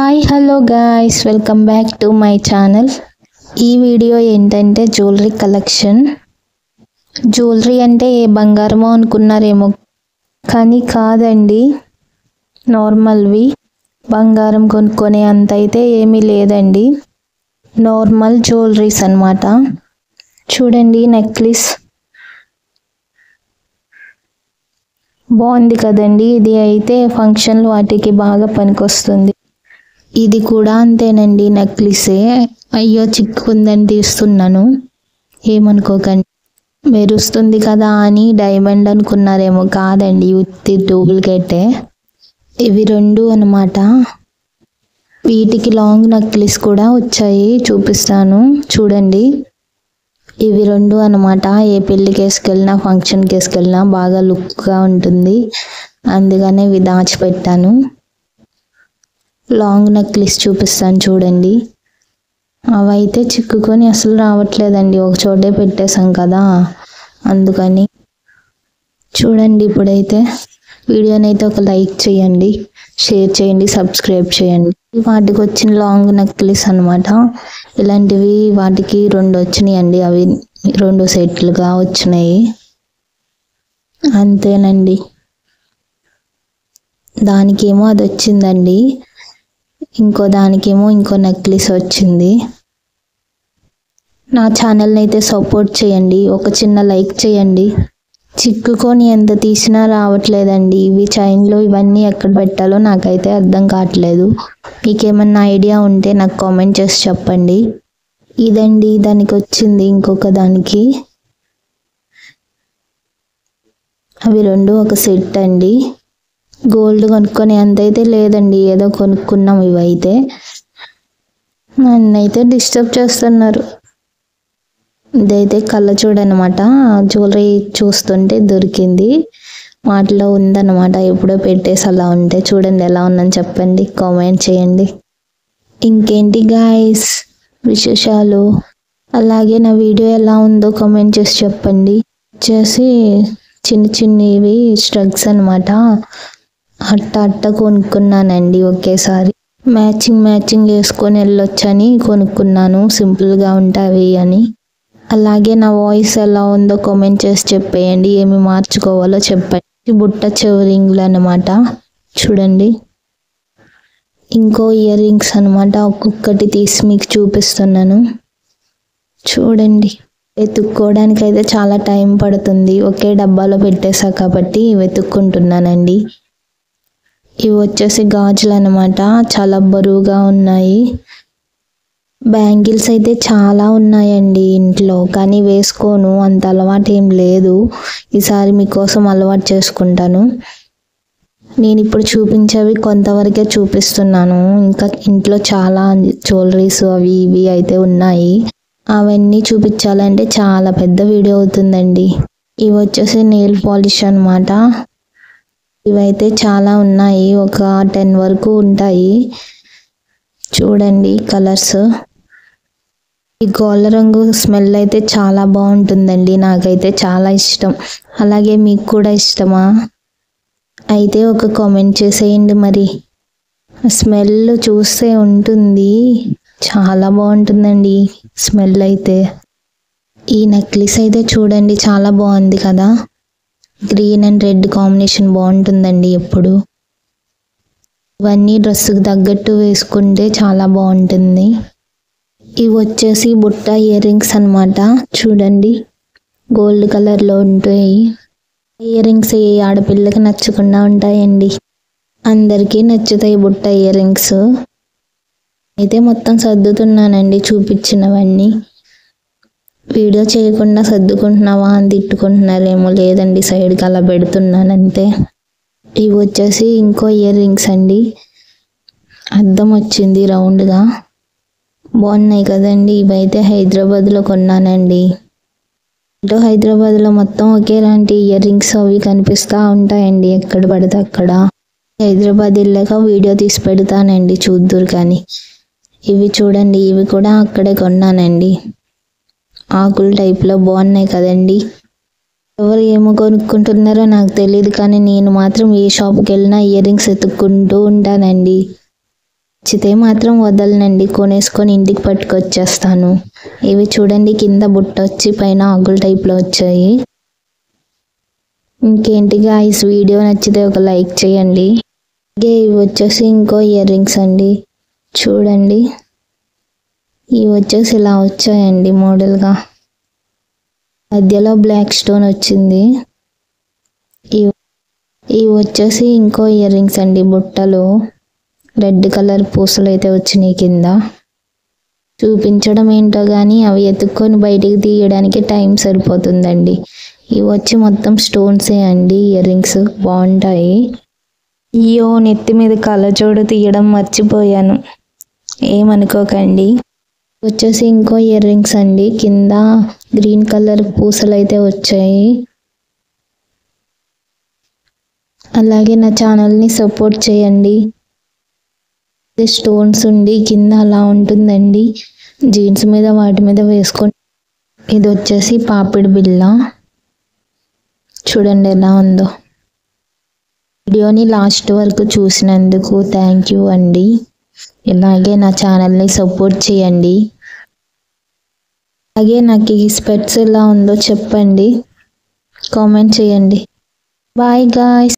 Hi hello guys, welcome back to my channel. ఈ video ఏంటంటే jewellery collection. Jewellery అంటే ఏ బంగారమో అనుకున్నారేమో, కానీ కాదండి. నార్మల్వి, బంగారం కొనుక్కునే అంత అయితే ఏమీ లేదండి. నార్మల్ జ్యువెలరీస్ అన్నమాట. చూడండి, నెక్లెస్ బాగుంది కదండి. ఇది అయితే ఫంక్షన్లు వాటికి బాగా పనికొస్తుంది. ఇది కూడా అంతేనండి, నెక్లెసే. అయ్యో, చిక్కుందని తీస్తున్నాను, ఏమనుకోకండి. మెరుస్తుంది కదా అని డైమండ్ అనుకున్నారేమో, కాదండి, ఉత్తి డూప్లికేటే. ఇవి రెండు అన్నమాట. వీటికి లాంగ్ నెక్లెస్ కూడా వచ్చాయి, చూపిస్తాను చూడండి. ఇవి రెండు అన్నమాట. ఏ పెళ్ళికి వేసుకెళ్ళినా, ఫంక్షన్కి వేసుకెళ్ళినా బాగా లుక్గా ఉంటుంది, అందుకనే ఇవి దాచిపెట్టాను. లాంగ్ నెక్లెస్ చూపిస్తాను చూడండి. అవైతే చిక్కుకొని అసలు రావట్లేదండి, ఒక చోటే పెట్టేశాం కదా, అందుకని. చూడండి, ఇప్పుడైతే వీడియోనైతే ఒక లైక్ చేయండి, షేర్ చేయండి, సబ్స్క్రైబ్ చేయండి. వాటికి వచ్చిన లాంగ్ నెక్లెస్ అన్నమాట. ఇలాంటివి వాటికి రెండు వచ్చినాయండి, అవి రెండు సెట్లుగా వచ్చినాయి, అంతేనండి. దానికేమో అది వచ్చిందండి, ఇంకో దానికేమో ఇంకో నెక్లెస్ వచ్చింది. నా ఛానల్ని అయితే సపోర్ట్ చేయండి, ఒక చిన్న లైక్ చేయండి. చిక్కుకొని ఎంత తీసినా రావట్లేదండి. ఇవి చైన్లో ఇవన్నీ ఎక్కడ పెట్టాలో నాకైతే అర్థం కావట్లేదు. మీకేమన్నా ఐడియా ఉంటే నాకు కామెంట్ చేసి చెప్పండి. ఇదండి దానికి వచ్చింది, ఇంకొక దానికి. అవి రెండు ఒక సెట్ అండి. గోల్డ్ కొనుక్కొని అంతైతే లేదండి, ఏదో కొనుక్కున్నాం. ఇవైతే నన్నైతే డిస్టర్బ్ చేస్తున్నారు. ఇదైతే కళ్ళజోడు అనమాట. జ్యువెలరీ చూస్తుంటే దొరికింది, వాటిలో ఉందన్నమాట. ఎప్పుడో పెట్టేసి అలా ఉంటే. చూడండి ఎలా ఉందని చెప్పండి, కామెంట్ చేయండి. ఇంకేంటి గాయ్స్ విశేషాలు? అలాగే నా వీడియో ఎలా ఉందో కామెంట్ చేసి చెప్పండి. వచ్చేసి చిన్న చిన్నవి స్ట్రగ్స్ అనమాట. అట్ట కొనుక్కున్నానండి ఒకేసారి. మ్యాచింగ్ వేసుకొని వెళ్ళొచ్చని కొనుక్కున్నాను, సింపుల్గా ఉంటాయి అని. అలాగే నా వాయిస్ ఎలా ఉందో కామెంట్ చేసి చెప్పేయండి, ఏమి మార్చుకోవాలో చెప్పండి. బుట్ట చెవురింగ్లు అనమాట, చూడండి. ఇంకో ఇయర్ రింగ్స్ అనమాట, ఒక్కొక్కటి తీసి మీకు చూపిస్తున్నాను చూడండి. వెతుక్కోవడానికి అయితే చాలా టైం పడుతుంది, ఒకే డబ్బాలో పెట్టేసా కాబట్టి వెతుక్కుంటున్నానండి. ఇవి వచ్చేసి గాజులు అనమాట, చాలా బరువుగా ఉన్నాయి. బ్యాంగిల్స్ అయితే చాలా ఉన్నాయండి ఇంట్లో, కానీ వేసుకోను, అంత అలవాటు ఏం లేదు. ఈసారి మీకోసం అలవాటు చేసుకుంటాను. నేను ఇప్పుడు చూపించేవి కొంతవరకే చూపిస్తున్నాను, ఇంకా ఇంట్లో చాలా జ్యువెలరీస్ అవి ఇవి అయితే ఉన్నాయి. అవన్నీ చూపించాలంటే చాలా పెద్ద వీడియో అవుతుందండి. ఇవి వచ్చేసి నెయిల్ పాలిష్ అనమాట. ఇవైతే చాలా ఉన్నాయి, ఒక 10 వరకు ఉంటాయి. చూడండి కలర్స్. ఈ గోళ్ళ రంగు స్మెల్ అయితే చాలా బాగుంటుందండి, నాకైతే చాలా ఇష్టం. అలాగే మీకు కూడా ఇష్టమా? అయితే ఒక కామెంట్ చేసేయండి మరి. స్మెల్ చూస్తే ఉంటుంది, చాలా బాగుంటుందండి స్మెల్ అయితే. ఈ నెక్లెస్ అయితే చూడండి, చాలా బాగుంది కదా. గ్రీన్ అండ్ రెడ్ కాంబినేషన్ బాగుంటుందండి ఎప్పుడు. ఇవన్నీ డ్రెస్సుకు తగ్గట్టు వేసుకుంటే చాలా బాగుంటుంది. ఇవి వచ్చేసి బుట్ట ఇయర్ రింగ్స్ అనమాట. చూడండి, గోల్డ్ కలర్లో ఉంటాయి. ఇయర్ రింగ్స్ ఏ ఆడపిల్లకి నచ్చకుండా ఉంటాయండి, అందరికీ నచ్చుతాయి బుట్ట ఇయర్ రింగ్స్. అయితే మొత్తం సర్దుతున్నానండి చూపించినవన్నీ. వీడియో చేయకుండా సర్దుకుంటున్నావా అని తిట్టుకుంటున్నారేమో, లేదండి సైడ్కి అలా పెడుతున్నానంతే. ఇవి వచ్చేసి ఇంకో ఇయర్ రింగ్స్ అండి, అద్దం వచ్చింది రౌండ్గా, బాగున్నాయి కదండి. ఇవైతే హైదరాబాద్లో కొన్నానండి. ఇటు హైదరాబాద్లో మొత్తం ఒకేలాంటి ఇయర్ రింగ్స్ అవి కనిపిస్తూ ఉంటాయండి ఎక్కడ పడితే అక్కడ. హైదరాబాద్ వెళ్ళాక వీడియో తీసి పెడతానండి, చూద్దురు కానీ. ఇవి చూడండి, ఇవి కూడా అక్కడే కొన్నానండి, ఆకుల టైప్లో బాగున్నాయి కదండి. ఎవరు ఏమో కొనుక్కుంటున్నారో నాకు తెలియదు, కానీ నేను మాత్రం ఏ షాప్కి వెళ్ళినా ఇయర్ రింగ్స్ ఎత్తుక్కుంటూ ఉంటానండి. నచ్చితే మాత్రం వదలనండి, కొనేసుకొని ఇంటికి పట్టుకొచ్చేస్తాను. ఇవి చూడండి, కింద బుట్ట వచ్చి పైన ఆకుల టైప్లో వచ్చాయి. ఇంకేంటి గాయ్స్, వీడియో నచ్చితే ఒక లైక్ చేయండి. అలాగే ఇవి వచ్చేసి ఇంకో ఇయర్ రింగ్స్ అండి. చూడండి, ఇవి వచ్చేసి ఇలా వచ్చాయండి మోడల్గా. మధ్యలో బ్లాక్ స్టోన్ వచ్చింది. ఇవి వచ్చేసి ఇంకో ఇయర్ రింగ్స్ అండి. బుట్టలో రెడ్ కలర్ పూసలు అయితే వచ్చినాయి కింద. చూపించడం ఏంటో కానీ అవి ఎత్తుక్కొని బయటికి తీయడానికి టైం సరిపోతుందండి. ఇవి వచ్చి మొత్తం స్టోన్సే అండి. ఇయర్ రింగ్స్ బాగుంటాయి. అయ్యో, నెత్తి మీద కళ్ళజోడు తీయడం మర్చిపోయాను, ఏమనుకోకండి. వచ్చేసి ఇంకో ఇయర్ రింగ్స్ అండి. కింద గ్రీన్ కలర్ పూసలు అయితే వచ్చాయి. అలాగే నా ఛానల్ని సపోర్ట్ చేయండి. స్టోన్స్ ఉండి కింద అలా ఉంటుందండి. జీన్స్ మీద వాటి మీద వేసుకొని. ఇది వచ్చేసి పాపిడి బిళ్ళ. చూడండి ఎలా ఉందో. వీడియోని లాస్ట్ వరకు చూసినందుకు థ్యాంక్ యూ అండి. ఇలాగే నా ఛానల్ని సపోర్ట్ చేయండి. అలాగే నాకు ఈ స్పెట్స్ ఎలా ఉందో చెప్పండి, కామెంట్ చేయండి. Bye guys.